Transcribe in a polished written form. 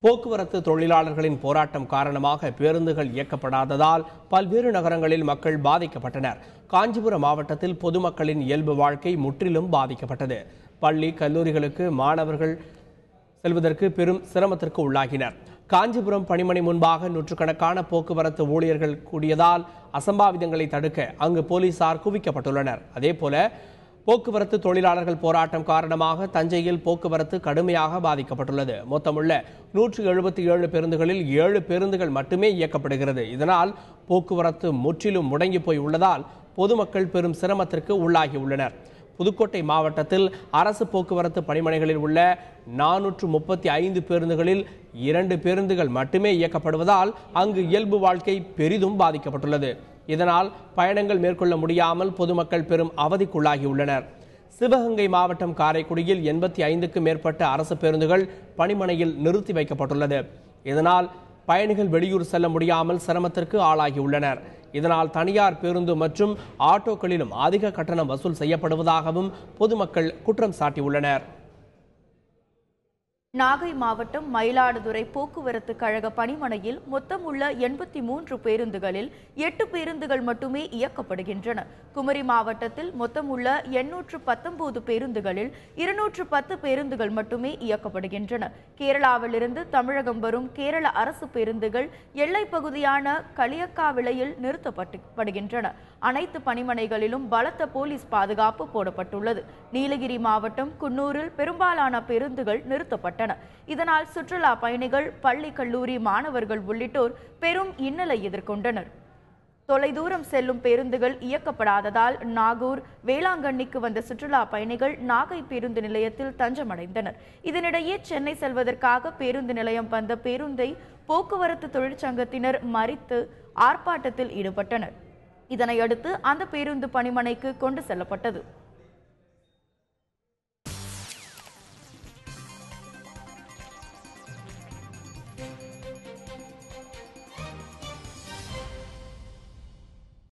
போக்குவரத்து தொழிலாளர்களின் போராட்டம் காரணமாக பேருந்துகள் இயக்கப்படாததால் பல்வேறு நகரங்களில் மக்கள் பாதிக்கப்பட்டனர். காஞ்சிபுரம் மாவட்டத்தில் பொதுமக்களின் இயல்பு வாழ்க்கை முற்றிலும் பாதிக்கப்பட்டது. பள்ளி கல்லூரிகளுக்கு மாணவர்கள் செல்வதற்கு பெரும் சிரமத்திற்கு உள்ளாகினர். காஞ்சிபுரம் பணிமனை முன்பாக நூற்றுக்கணக்கான போக்குவரத்து ஊழியர்கள் கூடியதால் அசம்பாவிதங்களை தடுக்க அங்கு போலீசார் குவிக்கப்பட்டுள்ளனர். அதேபோல போக்குவரத்து தொழிலாளர்கள் போராட்டம் காரணமாக தஞ்சையில் போக்குவரத்து கடுமையாக பாதிக்கப்பட்டுள்ளது. மொத்தமுள்ள 177 பேருந்துகளில் 7 பேருந்துகள் மட்டுமே இயக்கப்படுகிறது. இதனால் போக்குவரத்து முற்றிலும் முடங்கி போய் உள்ளதால் பொதுமக்கள் பெரும் சிரமத்திற்கு உள்ளாகியுள்ளனர். புதுக்கோட்டை மாவட்டத்தில் அரசு போக்குவரத்து பணிமனைகளில் உள்ள 435 பேருந்துகளில் 2 பேருந்துகள் மட்டுமே இயக்கப்படுவதால் அங்கு இயல்பு வாழ்க்கை பெரிதும் பாதிக்கப்பட்டுள்ளது. இதனால் பயணங்கள் மேற்கொள்ள முடியாமல் பொதுமக்கள் பெரும் அவதிக்குள்ளாகியுள்ளனர். சிவகங்கை மாவட்டம் காரைக்குடியில் 85க்கும் மேற்பட்ட அரசு பேருந்துகள் பணிமனையில் நிறுத்தி வைக்கப்பட்டுள்ளது. இதனால் பயணிகள் வெளியூர் செல்ல முடியாமல் சிரமத்திற்கு ஆளாகியுள்ளனர். இதனால் தனியார் பேருந்து மற்றும் ஆட்டோக்களிலும் அதிக கட்டணம் வசூல் செய்யப்படுவதாகவும் பொதுமக்கள் குற்றம் சாட்டியுள்ளனர். நாகை மாவட்டம் மயிலாடுதுறை போக்குவரத்து கழக பணிமனையில் மொத்தம் உள்ள 83 பேருந்துகளில் 8 பேருந்துகள் மட்டுமே இயக்கப்படுகின்றன. குமரி மாவட்டத்தில் மொத்தம் உள்ள 819 பேருந்துகளில் 210 பேருந்துகள் மட்டுமே இயக்கப்படுகின்றன. கேரளாவிலிருந்து தமிழகம் வரும் கேரள அரசு பேருந்துகள் எல்லை பகுதியான களியக்காவிளையில் நிறுத்தப்படுகின்றன. அனைத்து பணிமனைகளிலும் பலத்த போலீஸ் பாதுகாப்பு போடப்பட்டுள்ளது. நீலகிரி மாவட்டம் குன்னூரில் பெரும்பாலான பேருந்துகள் நிறுத்தப்பட்டன. இதனால் சுற்றுலா பயணிகள், பள்ளி கல்லூரி மாணவர்கள் உள்ளிட்டோர் பெரும் இன்னலை எதிர்கொண்டனர். தொலைதூரம் செல்லும் பேருந்துகள் இயக்கப்படாததால் நாகூர், வேளாங்கண்ணிக்கு வந்த சுற்றுலா பயணிகள் நாகை பேருந்து நிலையத்தில் தஞ்சமடைந்தனர். இதனிடையே சென்னை செல்வதற்காக பேருந்து நிலையம் வந்த பேருந்தை போக்குவரத்து தொழிற்சங்கத்தினர் மறித்து ஆர்ப்பாட்டத்தில் ஈடுபட்டனர். இதனையடுத்து அந்த பேருந்து பணிமனைக்கு கொண்டு செல்லப்பட்டது.